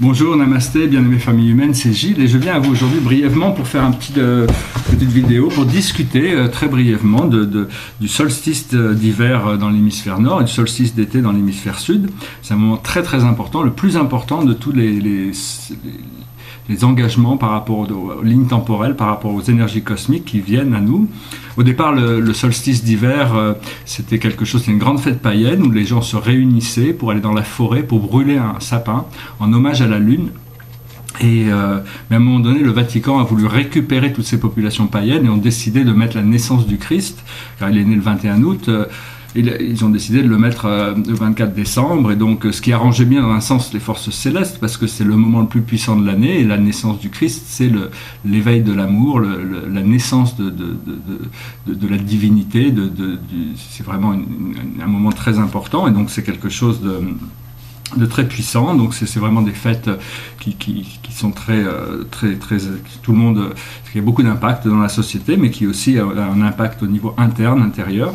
Bonjour, namasté, bien-aimée famille humaine, c'est Gilles et je viens à vous aujourd'hui brièvement pour faire une petite vidéo pour discuter très brièvement du solstice d'hiver dans l'hémisphère nord et du solstice d'été dans l'hémisphère sud. C'est un moment très très important, le plus important de tous les engagements par rapport aux lignes temporelles, par rapport aux énergies cosmiques qui viennent à nous. Au départ, le solstice d'hiver, c'était une grande fête païenne où les gens se réunissaient pour aller dans la forêt, pour brûler un sapin en hommage à la Lune. Mais à un moment donné, le Vatican a voulu récupérer toutes ces populations païennes et ont décidé de mettre la naissance du Christ, car il est né le 21 août, ils ont décidé de le mettre le 24 décembre, et donc ce qui arrangeait bien dans un sens les forces célestes, parce que c'est le moment le plus puissant de l'année, et la naissance du Christ, c'est l'éveil de l'amour, la naissance de la divinité, c'est vraiment un moment très important, et donc c'est quelque chose de très puissant. Donc c'est vraiment des fêtes qui sont très tout le monde, qui a beaucoup d'impact dans la société, mais qui aussi a un impact au niveau intérieur.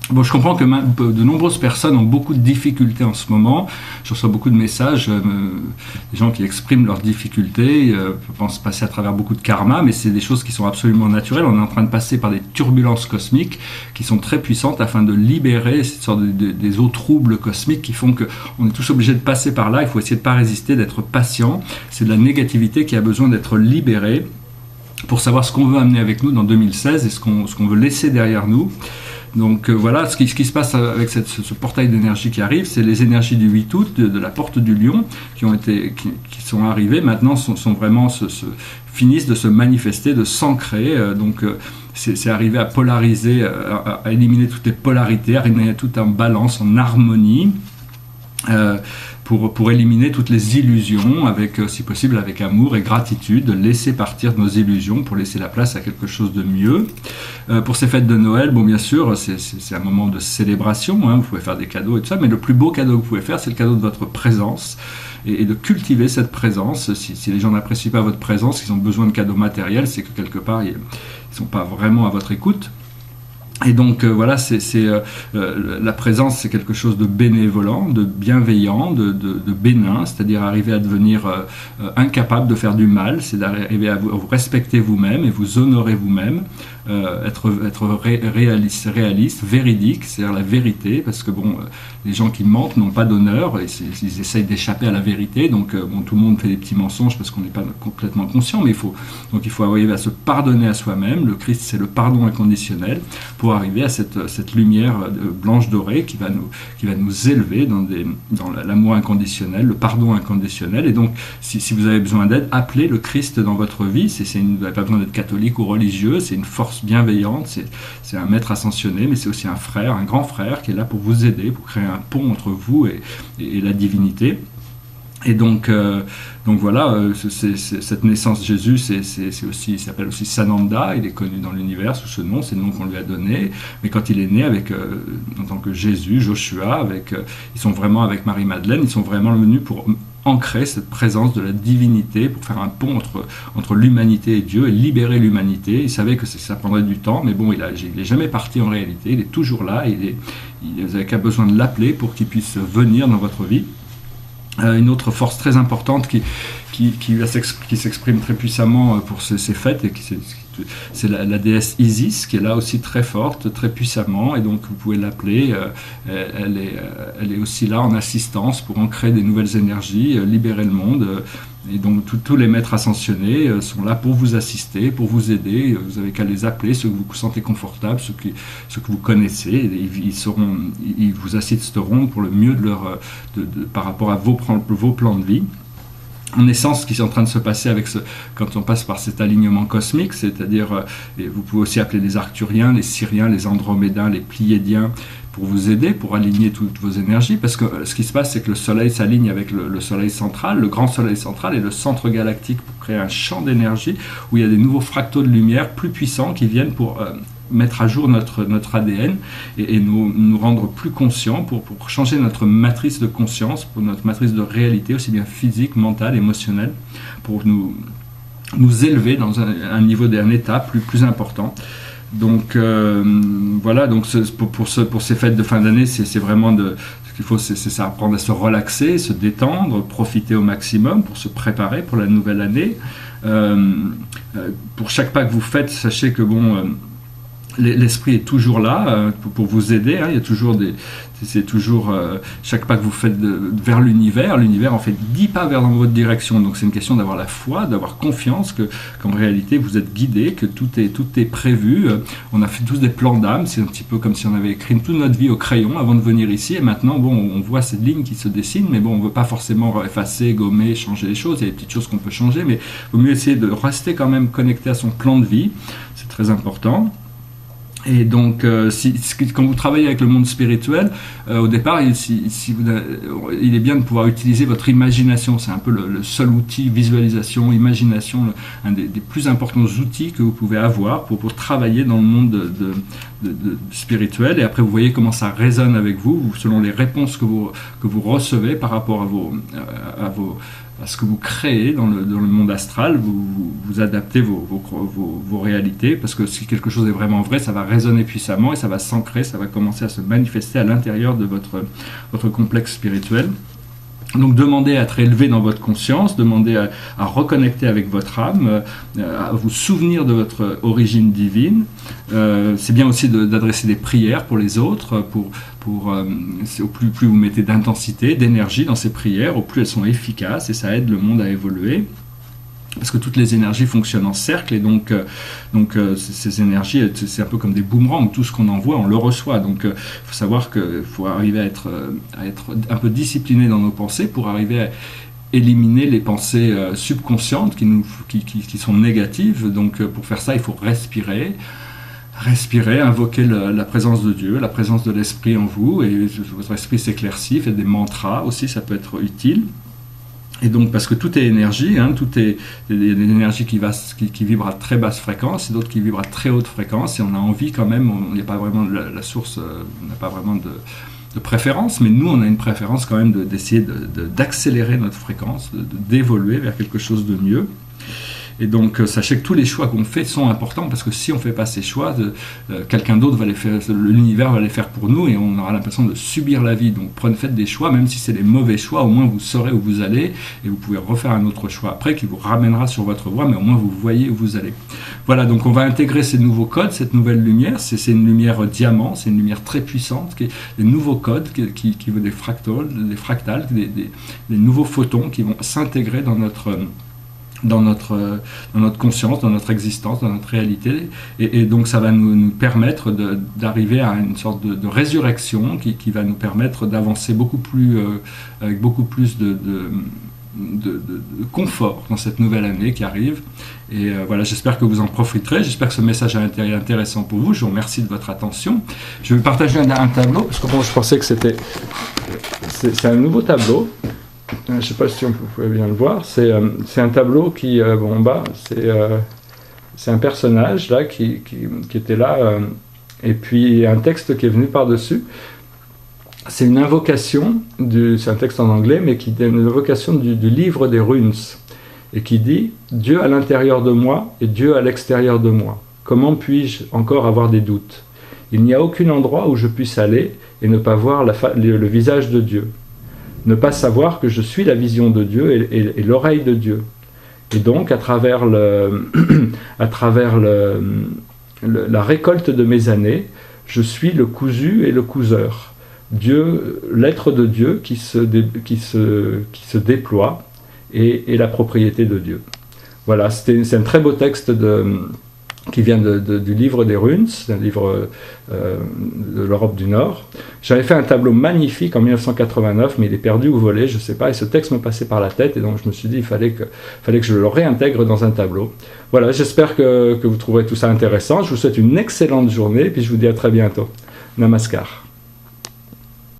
Bon, je comprends que de nombreuses personnes ont beaucoup de difficultés en ce moment. Je reçois beaucoup de messages, des gens qui expriment leurs difficultés. Je pense passer à travers beaucoup de karma, mais c'est des choses qui sont absolument naturelles. On est en train de passer par des turbulences cosmiques qui sont très puissantes afin de libérer cette sorte des eaux troubles cosmiques qui font qu'on est tous obligés de passer par là. Il faut essayer de ne pas résister, d'être patient. C'est de la négativité qui a besoin d'être libérée pour savoir ce qu'on veut amener avec nous dans 2016 et ce qu'on veut laisser derrière nous. Donc voilà, ce qui se passe avec ce portail d'énergie qui arrive, c'est les énergies du 8 août de la porte du lion qui sont arrivées, maintenant sont vraiment finissent de se manifester, de s'ancrer. Donc c'est arrivé à polariser, à éliminer toutes les polarités, à éliminer tout en balance, en harmonie. Pour éliminer toutes les illusions, si possible avec amour et gratitude, laisser partir nos illusions pour laisser la place à quelque chose de mieux. Pour ces fêtes de Noël, bon, bien sûr, c'est un moment de célébration, vous pouvez faire des cadeaux et tout ça, mais le plus beau cadeau que vous pouvez faire, c'est le cadeau de votre présence, et de cultiver cette présence. Si les gens n'apprécient pas votre présence, ils ont besoin de cadeaux matériels, c'est que quelque part, ils ne sont pas vraiment à votre écoute. Et donc voilà, la présence, c'est quelque chose de bénévolent, de bienveillant, de bénin, c'est-à-dire arriver à devenir incapable de faire du mal, c'est d'arriver à vous respecter vous-même et vous honorer vous-même, être réaliste, véridique, c'est-à-dire la vérité, parce que les gens qui mentent n'ont pas d'honneur, et ils essayent d'échapper à la vérité, donc tout le monde fait des petits mensonges parce qu'on n'est pas complètement conscient, mais il faut arriver à se pardonner à soi-même. Le Christ, c'est le pardon inconditionnel, pour arriver à cette lumière blanche dorée qui va nous élever dans l'amour inconditionnel, le pardon inconditionnel. Et donc, si vous avez besoin d'aide, appelez le Christ dans votre vie. Vous n'avez pas besoin d'être catholique ou religieux, c'est une force bienveillante, c'est un maître ascensionné, mais c'est aussi un frère, un grand frère qui est là pour vous aider, pour créer un pont entre vous et la divinité. Et donc voilà, cette naissance de Jésus, il s'appelle aussi Sananda, il est connu dans l'univers sous ce nom, c'est le nom qu'on lui a donné, mais quand il est né en tant que Jésus, Joshua, ils sont vraiment avec Marie-Madeleine, ils sont vraiment venus pour ancrer cette présence de la divinité, pour faire un pont entre l'humanité et Dieu, et libérer l'humanité. Il savait que ça prendrait du temps, mais bon, il n'est jamais parti en réalité, il est toujours là, vous n'avez qu'à besoin de l'appeler pour qu'il puisse venir dans votre vie. Une autre force très importante qui s'exprime très puissamment pour ces fêtes, et c'est la déesse Isis, qui est là aussi très forte, très puissamment, et donc vous pouvez l'appeler. Elle est aussi là en assistance pour ancrer des nouvelles énergies, libérer le monde. Et donc tous les maîtres ascensionnés sont là pour vous assister, pour vous aider. Vous avez qu'à les appeler, ceux que vous sentez confortables, ceux que vous connaissez. Et ils vous assisteront pour le mieux par rapport à vos plans de vie. En essence, ce qui est en train de se passer quand on passe par cet alignement cosmique, c'est-à-dire, vous pouvez aussi appeler les Arcturiens, les Syriens, les Andromédiens, les Pléiadiens, pour vous aider, pour aligner toutes vos énergies, parce que ce qui se passe, c'est que le Soleil s'aligne avec le Soleil central, le grand Soleil central, et le centre galactique pour créer un champ d'énergie où il y a des nouveaux fractaux de lumière plus puissants qui viennent pour mettre à jour notre ADN et nous rendre plus conscients, pour changer notre matrice de conscience, pour notre matrice de réalité, aussi bien physique, mentale, émotionnelle, pour nous élever dans un niveau, un état plus important. Donc voilà, donc pour ces fêtes de fin d'année, c'est vraiment Ce qu'il faut, c'est ça, apprendre à se relaxer, se détendre, profiter au maximum pour se préparer pour la nouvelle année. Pour chaque pas que vous faites, sachez que l'esprit est toujours là pour vous aider. Il y a toujours c'est toujours chaque pas que vous faites vers l'univers en fait 10 pas vers dans votre direction. Donc c'est une question d'avoir la foi, d'avoir confiance qu'en réalité vous êtes guidé, que tout est prévu. On a fait tous des plans d'âme. C'est un petit peu comme si on avait écrit toute notre vie au crayon avant de venir ici. Et maintenant, on voit cette ligne qui se dessine, mais on ne veut pas forcément effacer, gommer, changer les choses. Il y a des petites choses qu'on peut changer, mais il vaut mieux essayer de rester quand même connecté à son plan de vie. C'est très important. Et donc, quand vous travaillez avec le monde spirituel, au départ, il est bien de pouvoir utiliser votre imagination. C'est un peu le seul outil, visualisation, imagination, un des plus importants outils que vous pouvez avoir pour travailler dans le monde spirituel. Et après, vous voyez comment ça résonne avec vous, selon les réponses que vous recevez par rapport à ce que vous créez dans le monde astral. Vous adaptez vos réalités, parce que si quelque chose est vraiment vrai, ça va résonner puissamment et ça va s'ancrer, ça va commencer à se manifester à l'intérieur de votre complexe spirituel. Donc demandez à être élevé dans votre conscience, demandez à reconnecter avec votre âme, à vous souvenir de votre origine divine. C'est bien aussi d'adresser des prières pour les autres, au plus vous mettez d'intensité, d'énergie dans ces prières, au plus elles sont efficaces et ça aide le monde à évoluer. Parce que toutes les énergies fonctionnent en cercle et donc ces énergies, c'est un peu comme des boomerangs, tout ce qu'on envoie, on le reçoit. Donc il faut savoir qu'il faut arriver à être un peu discipliné dans nos pensées pour arriver à éliminer les pensées subconscientes qui sont négatives. Donc pour faire ça, il faut respirer, invoquer la présence de Dieu, la présence de l'esprit en vous, et votre esprit s'éclaircit, faites des mantras aussi, ça peut être utile. Et donc, parce que tout est énergie, il y a des énergies qui vibrent à très basse fréquence et d'autres qui vibrent à très haute fréquence, et on a envie quand même, il n'y a pas vraiment la source, on n'a pas vraiment de préférence, mais nous on a une préférence quand même d'essayer d'accélérer notre fréquence, d'évoluer vers quelque chose de mieux. Et donc, sachez que tous les choix qu'on fait sont importants, parce que si on ne fait pas ces choix, quelqu'un d'autre va les faire, l'univers va les faire pour nous, et on aura l'impression de subir la vie. Donc, faites des choix, même si c'est des mauvais choix, au moins vous saurez où vous allez, et vous pouvez refaire un autre choix après qui vous ramènera sur votre voie, mais au moins vous voyez où vous allez. Voilà, donc on va intégrer ces nouveaux codes, cette nouvelle lumière. C'est une lumière diamant, c'est une lumière très puissante, des nouveaux codes, qui des fractales, des nouveaux photons qui vont s'intégrer dans notre conscience, dans notre existence, dans notre réalité, et donc ça va nous permettre d'arriver à une sorte de résurrection qui va nous permettre d'avancer avec beaucoup plus de confort dans cette nouvelle année qui arrive. Et voilà, j'espère que vous en profiterez, j'espère que ce message est intéressant pour vous. Je vous remercie de votre attention. Je vais partager un tableau, parce que je pensais que c'est un nouveau tableau. Je ne sais pas si vous pouvez bien le voir. C'est un tableau qui, en bas, c'est un personnage là qui était là, et puis un texte qui est venu par-dessus. C'est une invocation, c'est un texte en anglais, mais qui est une invocation du livre des runes, et qui dit « Dieu à l'intérieur de moi et Dieu à l'extérieur de moi. Comment puis-je encore avoir des doutes? Il n'y a aucun endroit où je puisse aller et ne pas voir le visage de Dieu. Ne pas savoir que je suis la vision de Dieu et l'oreille de Dieu. Et donc, à travers la récolte de mes années, je suis le cousu et le couseur. Dieu, l'être de Dieu qui se déploie et la propriété de Dieu. Voilà, c'est un très beau texte qui vient du livre des runes, un livre de l'Europe du Nord. J'avais fait un tableau magnifique en 1989, mais il est perdu ou volé, je ne sais pas, et ce texte me passait par la tête, et donc je me suis dit qu'il fallait que je le réintègre dans un tableau. Voilà, j'espère que vous trouverez tout ça intéressant. Je vous souhaite une excellente journée, et puis je vous dis à très bientôt. Namaskar.